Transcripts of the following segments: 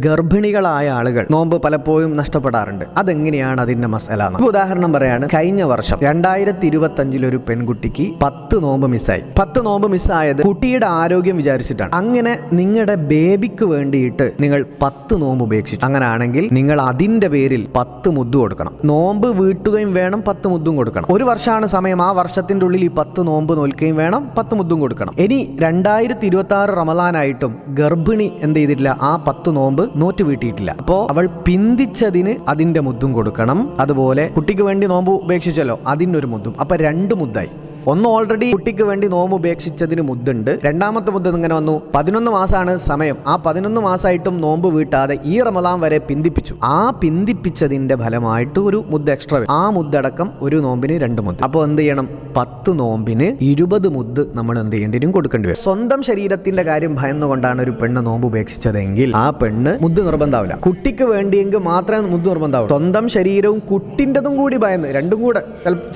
ഗർഭിണികളായ ആളുകൾ നോമ്പ് പലപ്പോഴും നഷ്ടപ്പെടാറുണ്ട്. അതെങ്ങനെയാണ് അതിന്റെ മസല? ഉദാഹരണം പറയാണ്, കഴിഞ്ഞ വർഷം 2025 ഒരു പെൺകുട്ടിക്ക് 10 നോമ്പ് മിസ്സായി. 10 നോമ്പ് മിസ്സായത് കുട്ടിയുടെ ആരോഗ്യം വിചാരിച്ചിട്ടാണ്. അങ്ങനെ നിങ്ങളുടെ ബേബിക്ക് വേണ്ടിയിട്ട് നിങ്ങൾ 10 നോമ്പ് ഉപേക്ഷിച്ചു. അങ്ങനെയാണെങ്കിൽ നിങ്ങൾ അതിന്റെ പേരിൽ 10 മുദ്ദ് കൊടുക്കണം. നോമ്പ് വീട്ടുകയും വേണം, 10 മുദ്ദും കൊടുക്കണം. ഒരു വർഷമാണ് സമയം. ആ വർഷത്തിന്റെ ഉള്ളിൽ ഈ 10 നോമ്പ് നോൽക്കുകയും വേണം, 10 മുദ്ദും കൊടുക്കണം. ഇനി 2026 റമദാനായിട്ടും ഗർഭിണി എന്ത് ചെയ്തിട്ടില്ല, ആ 10 നോമ്പ് നോറ്റ് വീട്ടിയിട്ടില്ല. അപ്പോ അവൾ പിന്തിച്ചതിന് അതിന്റെ മുദ്ദും കൊടുക്കണം. അതുപോലെ കുട്ടിക്ക് വേണ്ടി നോമ്പ് ഉപേക്ഷിച്ചല്ലോ, അതിനൊരു മുദ്ദും. അപ്പൊ 2 മുദ്ദായി. ഒന്ന് ഓൾറെഡി കുട്ടിക്ക് വേണ്ടി നോമ്പ് ഉപേക്ഷിച്ചതിന് മുദ്ദുണ്ട്. രണ്ടാമത്തെ മുദ്ദ് ഇങ്ങനെ വന്നു, 11 മാസമാണ് സമയം. ആ 11 മാസമായിട്ടും നോമ്പ് വീട്ടാതെ ഈ റമദാൻ വരെ പിന്തിപ്പിച്ചു. ആ പിന്തിപ്പിച്ചതിന്റെ ഫലമായിട്ട് ഒരു മുദ്ദ് എക്സ്ട്രാ. ആ മുദ്ദടക്കം ഒരു നോമ്പിന് 2 മുദ്ദ്. അപ്പോൾ എന്ത് ചെയ്യണം? 10 നോമ്പിന് 20 മുദ്ദ് നമ്മൾ എന്ത് ചെയ്യേണ്ടി കൊടുക്കേണ്ടി വരും. സ്വന്തം ശരീരത്തിന്റെ കാര്യം ഭയന്നുകൊണ്ടാണ് ഒരു പെണ്ണ് നോമ്പ് ഉപേക്ഷിച്ചതെങ്കിൽ ആ പെണ്ണ് മുദ്ദ് നിർബന്ധാവില്ല. കുട്ടിക്ക് വേണ്ടിയെങ്കിൽ മാത്രമേ മുദ്ദ് നിർബന്ധാവൂ. സ്വന്തം ശരീരവും കുട്ടിൻ്റെതും കൂടി ഭയന്ന്, രണ്ടും കൂടെ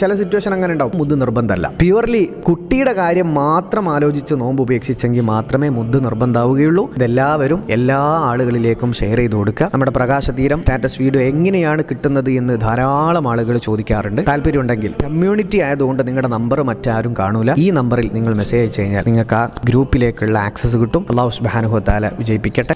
ചില സിറ്റുവേഷൻ അങ്ങനെ ഉണ്ടാവും. മുദ്ദ് നിർബന്ധമല്ല. പ്യുവർലി കുട്ടിയുടെ കാര്യം മാത്രം ആലോചിച്ച് നോമ്പ് ഉപേക്ഷിച്ചെങ്കിൽ മാത്രമേ മുദ്ദ് നിർബന്ധാവുകയുള്ളൂ. ഇതെല്ലാവരും എല്ലാ ആളുകളിലേക്കും ഷെയർ ചെയ്ത് കൊടുക്കുക. നമ്മുടെ പ്രകാശതീരം സ്റ്റാറ്റസ് വീഡിയോ എങ്ങനെയാണ് കിട്ടുന്നത് എന്ന് ധാരാളം ആളുകൾ ചോദിക്കാറുണ്ട്. താല്പര്യമുണ്ടെങ്കിൽ, കമ്മ്യൂണിറ്റി ആയതുകൊണ്ട് നിങ്ങളുടെ നമ്പർ മറ്റാരും കാണൂല. ഈ നമ്പറിൽ നിങ്ങൾ മെസ്സേജ് അയച്ചു കഴിഞ്ഞാൽ നിങ്ങൾക്ക് ആ ഗ്രൂപ്പിലേക്കുള്ള ആക്സസ് കിട്ടും. അല്ലാഹു സുബ്ഹാനഹു വ തആല വിജയിപ്പിക്കട്ടെ.